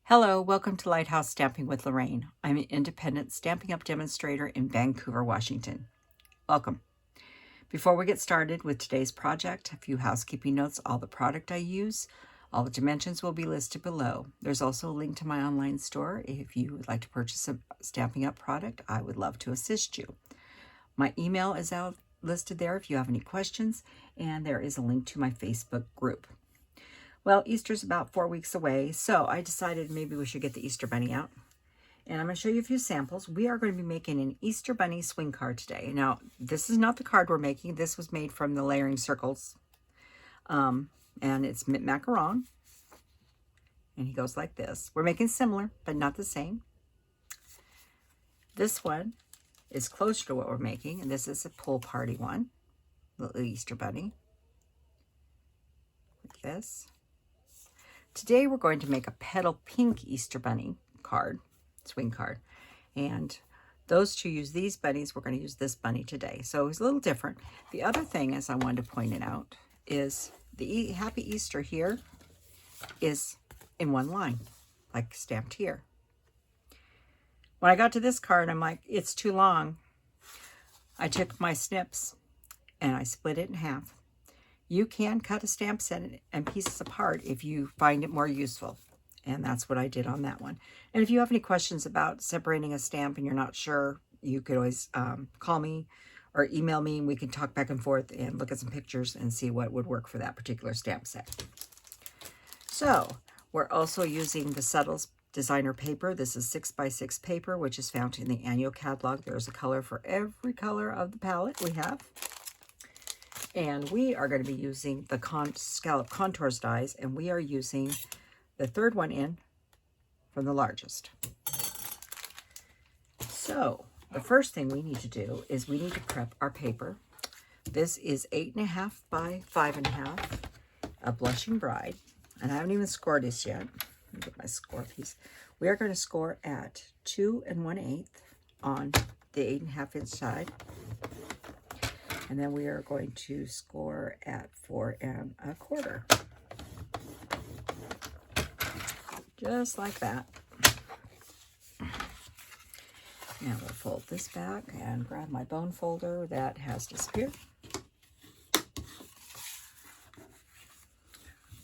Hello, welcome to Lighthouse Stamping with Lorraine. I'm an independent Stampin' Up! Demonstrator in Vancouver, Washington. Welcome. Before we get started with today's project, a few housekeeping notes. All the product I use, all the dimensions will be listed below. There's also a link to my online store. If you would like to purchase a Stampin' Up! Product, I would love to assist you. My email is listed there if you have any questions, and there is a link to my Facebook group. Well, Easter's about 4 weeks away, so I decided maybe we should get the Easter Bunny out. And I'm going to show you a few samples. We are going to be making an Easter Bunny swing card today. Now, this is not the card we're making. This was made from the layering circles. And it's Macaron. And he goes like this. We're making similar, but not the same. This one is closer to what we're making, and this is a pool party one. Little Easter Bunny. Like this. Today we're going to make a Petal Pink Easter Bunny card, swing card. And those two use these bunnies. We're going to use this bunny today. So it's a little different. The other thing, as I wanted to point it out, is the Happy Easter here is in one line, like stamped here. When I got to this card, I'm like, it's too long. I took my Snips and I split it in half. You can cut a stamp set and pieces apart if you find it more useful. And that's what I did on that one. And if you have any questions about separating a stamp and you're not sure, you could always call me or email me, and we can talk back and forth and look at some pictures and see what would work for that particular stamp set. So we're also using the Subtles designer paper. This is 6x6 paper, which is found in the annual catalog. There's a color for every color of the palette we have. And we are going to be using the Scalloped Contours dies, and we are using the third one in from the largest. So the first thing we need to do is we need to prep our paper. This is 8.5 by 5.5, a Blushing Bride, and I haven't even scored this yet. Let me get my score piece. We are going to score at 2 1/8 on the 8.5 inch side. And then we are going to score at 4 1/4. Just like that. Now we'll fold this back and grab my bone folder that has disappeared.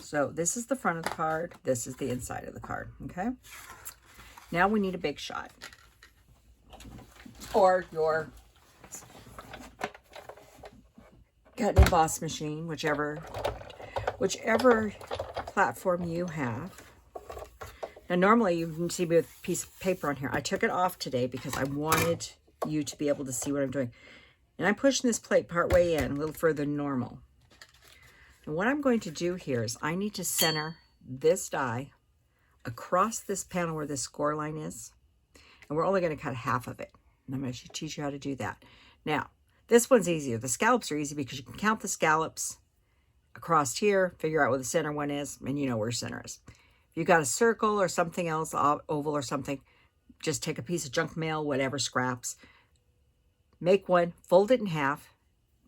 So this is the front of the card. This is the inside of the card, okay? Now we need a big shot. Or your cut and emboss machine, whichever platform you have. Now normally you can see me with a piece of paper on here. I took it off today because I wanted you to be able to see what I'm doing. And I'm pushing this plate part way in, a little further than normal. And what I'm going to do here is I need to center this die across this panel where this score line is. And we're only going to cut half of it. And I'm going to teach you how to do that. Now, this one's easier. The scallops are easy because you can count the scallops across here, figure out where the center one is, and you know where center is. If you've got a circle or something else, oval or something, just take a piece of junk mail, whatever, scraps, make one, fold it in half,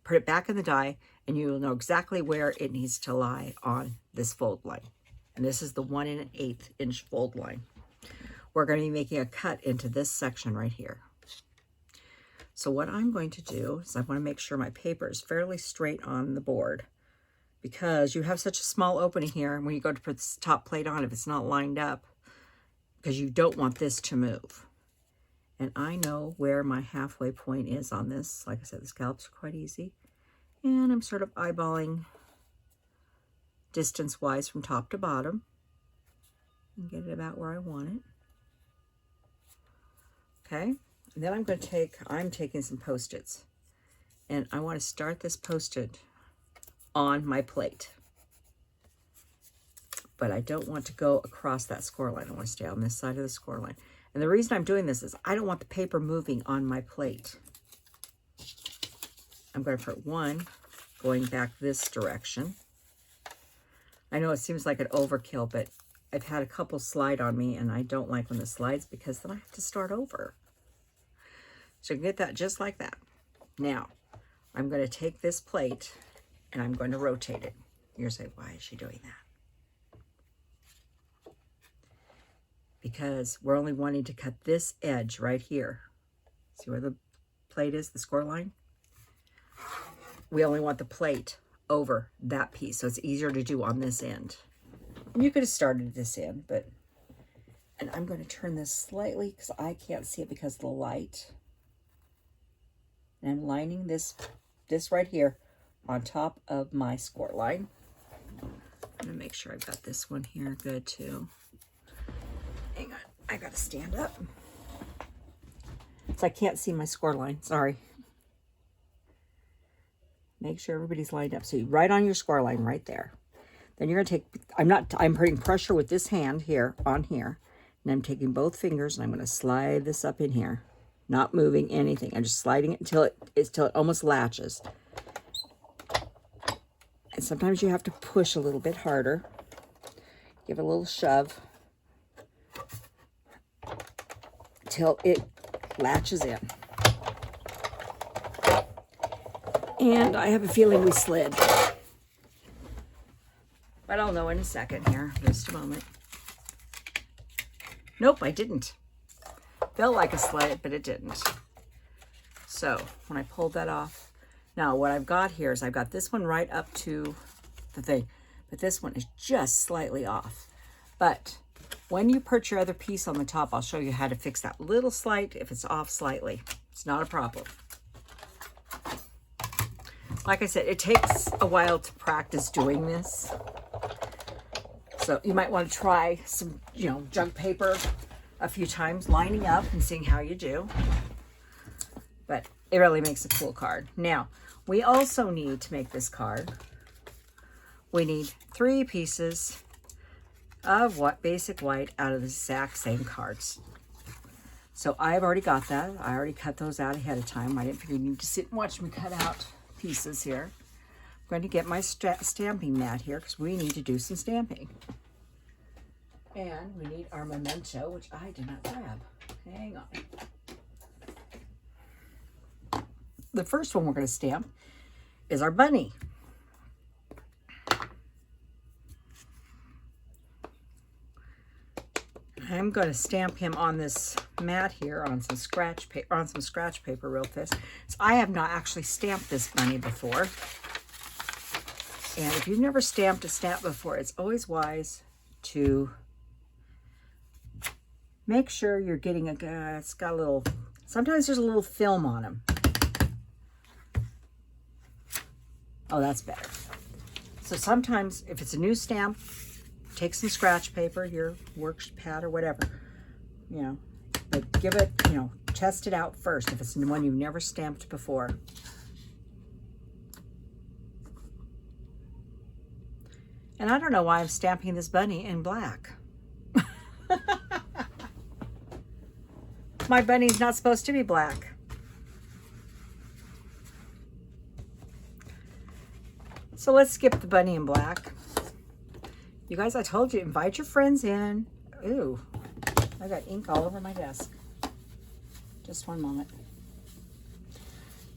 put it back in the die, and you will know exactly where it needs to lie on this fold line. And this is the 1 1/8 inch fold line. We're going to be making a cut into this section right here. So what I'm going to do is I want to make sure my paper is fairly straight on the board, because you have such a small opening here, and when you go to put this top plate on, if it's not lined up, because you don't want this to move. And I know where my halfway point is on this. Like I said, the scallops are quite easy. And I'm sort of eyeballing distance-wise from top to bottom and get it about where I want it. Okay. And then I'm taking some Post-its, and I want to start this Post-it on my plate. But I don't want to go across that score line. I want to stay on this side of the score line. And the reason I'm doing this is I don't want the paper moving on my plate. I'm going to put one going back this direction. I know it seems like an overkill, but I've had a couple slide on me, and I don't like when it slides because then I have to start over. So you can get that just like that. Now, I'm going to take this plate and I'm going to rotate it. You're going to say, why is she doing that? because we're only wanting to cut this edge right here. See where the plate is, the score line? We only want the plate over that piece, so it's easier to do on this end. And you could have started this end, but, and I'm going to turn this slightly because I can't see it because of the light. And I'm lining this right here on top of my score line. I'm going to make sure I've got this one here good too. Hang on, I got to stand up. So I can't see my score line, sorry. Make sure everybody's lined up. So you right on your score line right there. Then you're going to take, I'm putting pressure with this hand here, on here. And I'm taking both fingers and I'm going to slide this up in here. Not moving anything. I'm just sliding it until it almost latches. And sometimes you have to push a little bit harder. Give it a little shove. Till it latches in. And I have a feeling we slid. But I'll know in a second here. Just a moment. Nope, I didn't. Felt like a slide, but it didn't. So when I pulled that off, now what I've got here is I've got this one right up to the thing, but this one is just slightly off. But when you put your other piece on the top, I'll show you how to fix that little slight if it's off slightly. It's not a problem. Like I said, it takes a while to practice doing this. So you might want to try some, junk paper a few times, lining up and seeing how you do. But it really makes a cool card. Now, we also need to make this card. We need 3 pieces of basic white out of the exact same cards. So I've already got that. I already cut those out ahead of time. I didn't figure you need to sit and watch me cut out pieces here. I'm going to get my stamping mat here because we need to do some stamping. And we need our Memento, which I did not grab. Hang on. The first one we're going to stamp is our bunny. I'm going to stamp him on this mat here on some scratch paper real fast. So I have not actually stamped this bunny before. And if you've never stamped a stamp before, it's always wise to make sure you're getting it's got a little, sometimes there's a little film on them. Oh, that's better. So sometimes if it's a new stamp, take some scratch paper, your work pad or whatever, but give it, test it out first if it's the one you've never stamped before. And I don't know why I'm stamping this bunny in black. My bunny's not supposed to be black. So let's skip the bunny in black. You guys, I told you, invite your friends in. Ooh, I got ink all over my desk. Just one moment.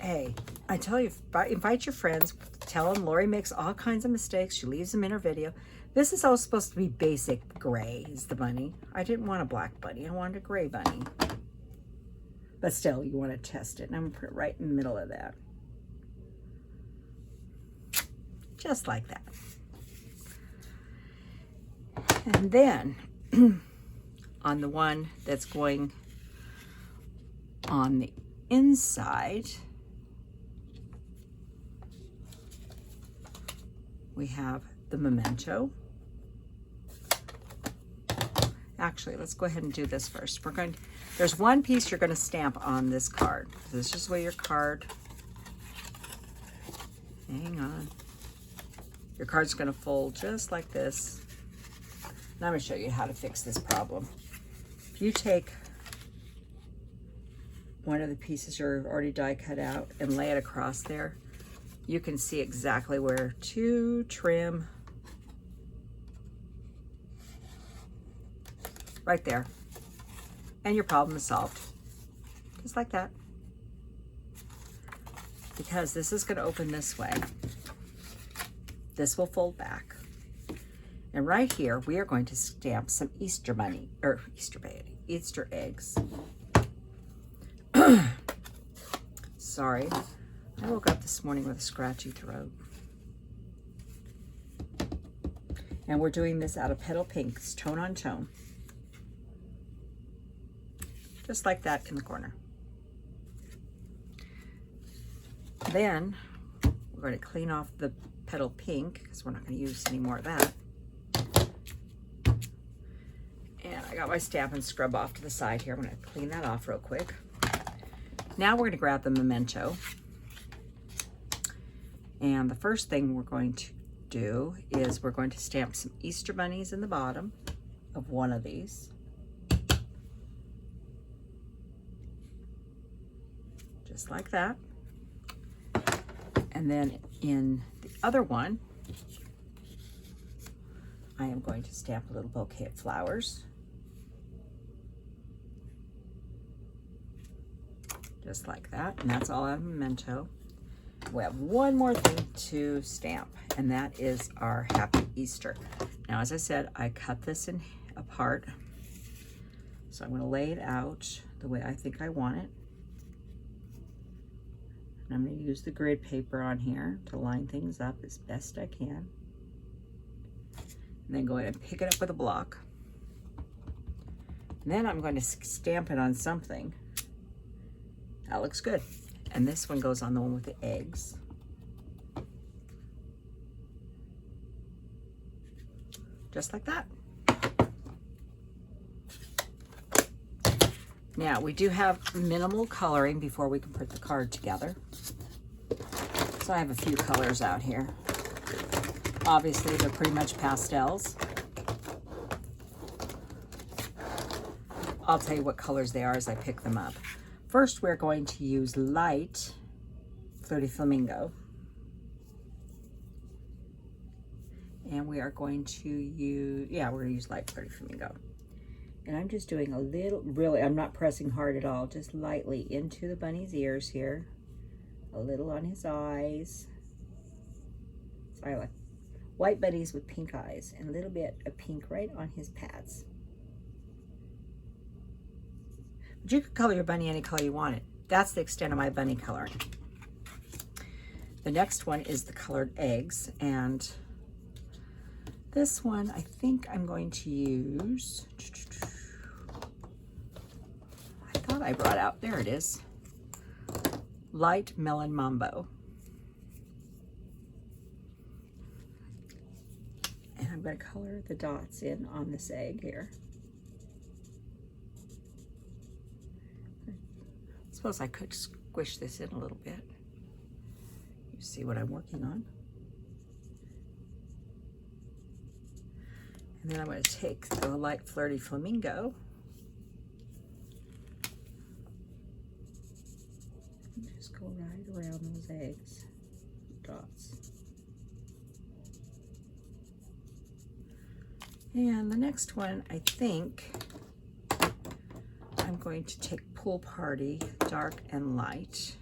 Hey, I tell you, invite your friends. Tell them Lori makes all kinds of mistakes. She leaves them in her video. This is all supposed to be basic gray, is the bunny. I didn't want a black bunny. I wanted a gray bunny. But still, you want to test it. And I'm going to put it right in the middle of that. Just like that. And then on the one that's going on the inside, we have the Memento. Actually, let's go ahead and do this first. There's one piece you're going to stamp on this card. This is where your card, hang on. Your card's going to fold just like this. And I'm going to show you how to fix this problem. If you take one of the pieces you're already die cut out and lay it across there, you can see exactly where to trim. Right there. And your problem is solved. Just like that. Because this is going to open this way. This will fold back. And right here, we are going to stamp some Easter eggs. Sorry, I woke up this morning with a scratchy throat. And we're doing this out of Petal Pink's Tone on Tone. Just like that in the corner. Then we're going to clean off the Petal Pink because we're not going to use any more of that. And I got my Stampin' scrub off to the side here. I'm going to clean that off real quick. Now we're going to grab the Memento. And the first thing we're going to do is we're going to stamp some Easter bunnies in the bottom of one of these. Just like that. And then in the other one, I am going to stamp a little bouquet of flowers. Just like that. And that's all out of Memento. We have one more thing to stamp, and that is our Happy Easter. Now, as I said, I cut this in apart. So I'm going to lay it out the way I think I want it. And I'm going to use the grid paper on here to line things up as best I can. And then go ahead and pick it up with a block. And then I'm going to stamp it on something. That looks good. And this one goes on the one with the eggs. Just like that. Now, we do have minimal coloring before we can put the card together. So I have a few colors out here. Obviously, they're pretty much pastels. I'll tell you what colors they are as I pick them up. First, we're going to use light Flirty Flamingo. And we are going to use, we're going to use light Flirty Flamingo. And I'm just doing a little, really, I'm not pressing hard at all, just lightly into the bunny's ears here. A little on his eyes. So I like white bunnies with pink eyes, and a little bit of pink right on his pads. But you can color your bunny any color you want it. That's the extent of my bunny coloring. The next one is the colored eggs, and this one I think I'm going to use, I thought I brought out, there it is, light Melon Mambo. And I'm going to color the dots in on this egg here. I suppose I could squish this in a little bit. You see what I'm working on. And then I'm going to take the light Flirty Flamingo and just go right around those eggs, dots. And the next one, I think I'm going to take Pool Party, dark and light.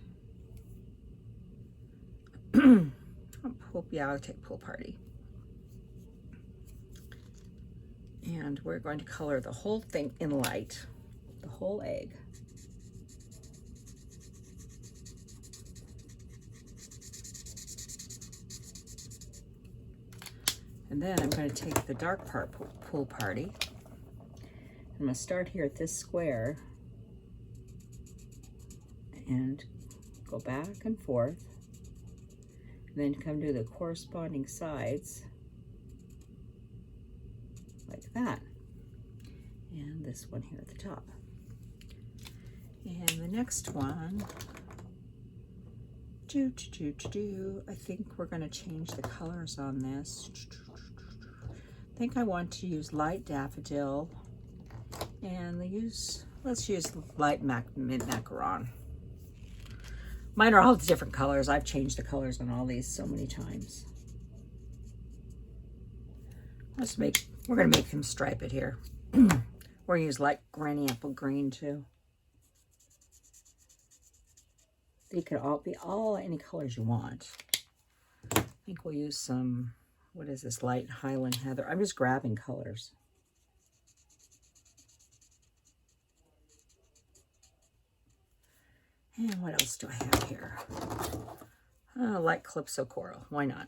I'll take Pool Party. And we're going to color the whole thing in light, the whole egg. And then I'm going to take the dark part, Pool Party. I'm going to start here at this square and go back and forth, and then come to the corresponding sides like that, and this one here at the top. And the next one, I think we're going to change the colors on this. I think I want to use light Daffodil, and let's use light mint Macaron. Mine are all different colors. I've changed the colors on all these so many times. We're gonna make him stripe it here. We're gonna use light granny apple green too. They could all be any colors you want. I think we'll use some what is this, light Highland Heather. I'm just grabbing colors. And what else do I have here? Light Calypso Coral. Why not?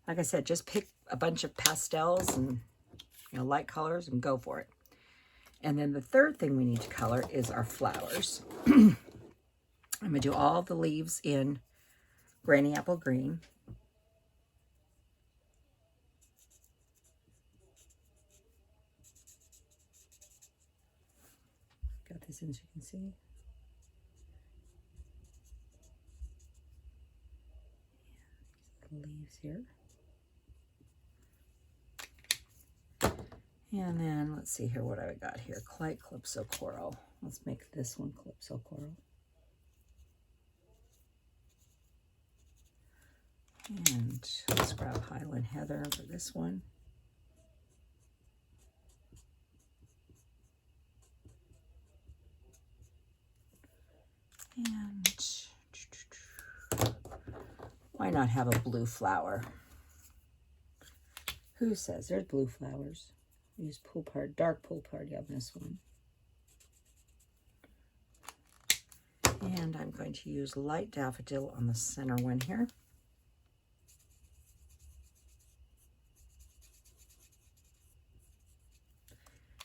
Like I said, just pick a bunch of pastels and, you know, light colors and go for it. And then the third thing we need to color is our flowers. I'm going to do all the leaves in Granny Apple Green. Got this in so you can see. The leaves here. And then let's see here what I got here. Light Calypso Coral. Let's make this one Calypso Coral. And let's grab Highland Heather for this one. And why not have a blue flower? Who says there's blue flowers? Use pool party, dark pool party on this one. And I'm going to use light daffodil on the center one here.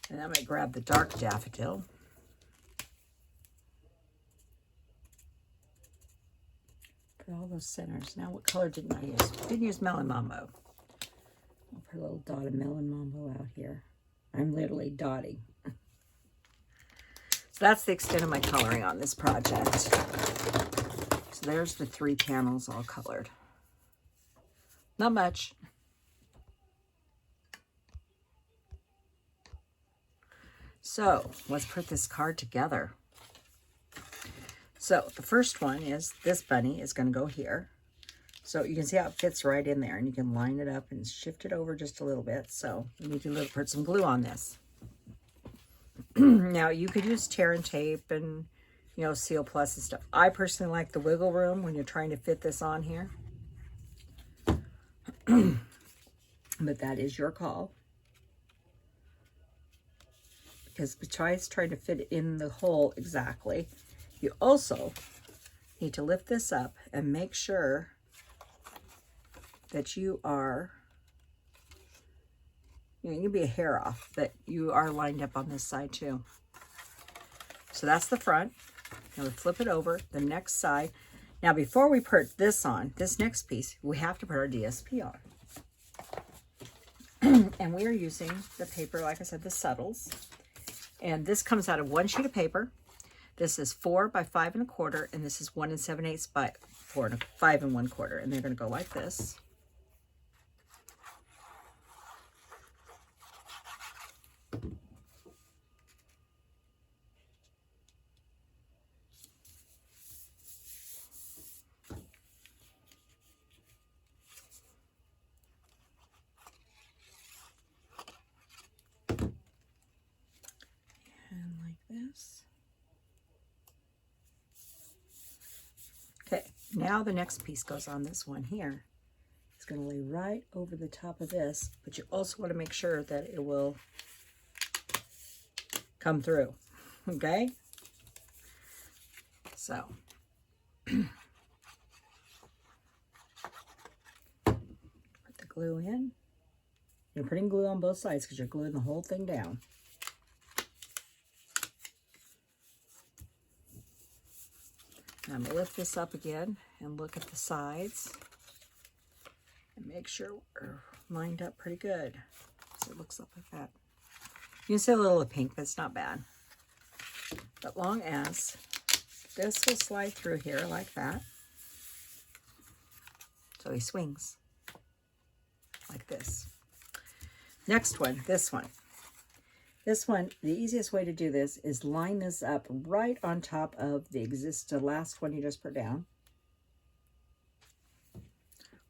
And I'm going to grab the dark daffodil. For all those centers. Now, what color didn't I use? Didn't use Melon Mambo. I'll put a little dot of Melon Mambo out here. I'm literally dotting. So that's the extent of my coloring on this project. So there's the 3 panels all colored. Not much. So let's put this card together. So the first one is this bunny is going to go here. So you can see how it fits right in there, and you can line it up and shift it over just a little bit. So we need to put some glue on this. Now you could use tear and tape and, you know, Seal Plus and stuff. I personally like the wiggle room when you're trying to fit this on here. But that is your call. Because besides trying to fit it in the hole exactly, you also need to lift this up and make sure that you are, you know, you can be a hair off, but you are lined up on this side too. So that's the front. Now we flip it over, the next side. Now before we put this on, this next piece, we have to put our DSP on. And we are using the paper, like I said, the Subtles. And this comes out of 1 sheet of paper. This is 4 by 5 1/4, and this is 1 7/8 by 5 1/4. And they're going to go like this. And like this. Okay, now the next piece goes on this one here. It's going to lay right over the top of this, but you also want to make sure that it will come through, okay? So, put the glue in. You're putting glue on both sides because you're gluing the whole thing down. I'm going to lift this up again and look at the sides and make sure we're lined up pretty good. So it looks like that. You can see a little of pink, but it's not bad. But long as this will slide through here like that. So he swings like this. Next one, this one. This one, the easiest way to do this is line this up right on top of the last one you just put down.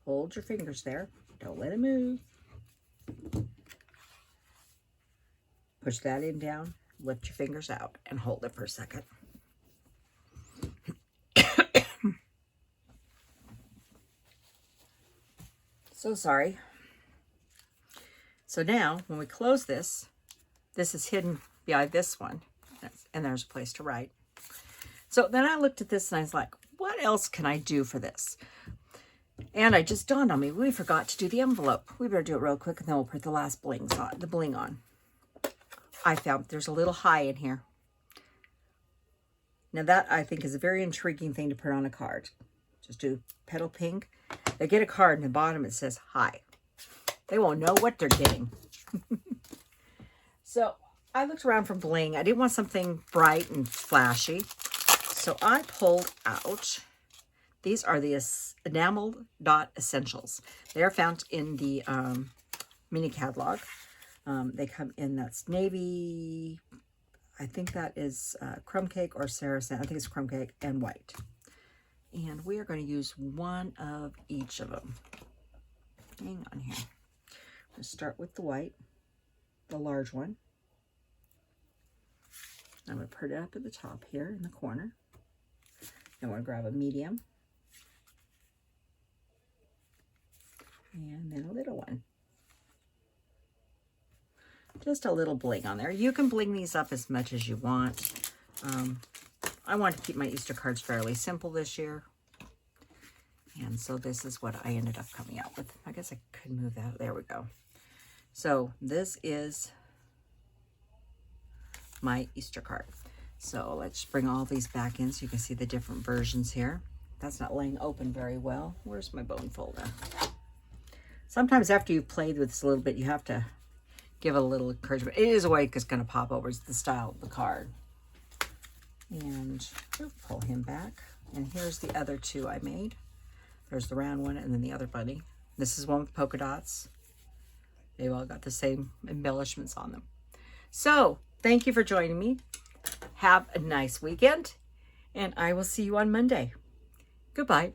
Hold your fingers there. Don't let it move. Push that in down, lift your fingers out, and hold it for a second. So sorry. So now, when we close this, this is hidden behind this one, and there's a place to write. So then I looked at this and I was like, what else can I do for this? And it just dawned on me, we forgot to do the envelope. We better do it real quick and then we'll put the last blings on, the bling on. I found there's a little high in here. Now that I think is a very intriguing thing to put on a card. Just do Petal Pink. They get a card and the bottom it says hi. They won't know what they're getting. So I looked around for bling. I didn't want something bright and flashy. So I pulled out, these are the Enamel Dot Essentials. They are found in the mini catalog. They come in, that's navy, I think that is crumb cake or saracen. I think it's crumb cake and white. And we are going to use one of each of them. Hang on here. I'm going to start with the white, the large one. I'm going to put it up at the top here in the corner. I'm going to grab a medium. And then a little one. Just a little bling on there. You can bling these up as much as you want. I want to keep my Easter cards fairly simple this year. And so this is what I ended up coming out with. I guess I could move that. There we go. So this is my Easter card. So let's bring all these back in so you can see the different versions here. That's not laying open very well. Where's my bone folder? Sometimes after you've played with this a little bit, you have to give it a little encouragement. It is a way it's going to pop over. It's the style of the card. And we'll pull him back. And here's the other two I made. There's the round one and then the other bunny. This is one with polka dots. They've all got the same embellishments on them. So thank you for joining me. Have a nice weekend, and I will see you on Monday. Goodbye.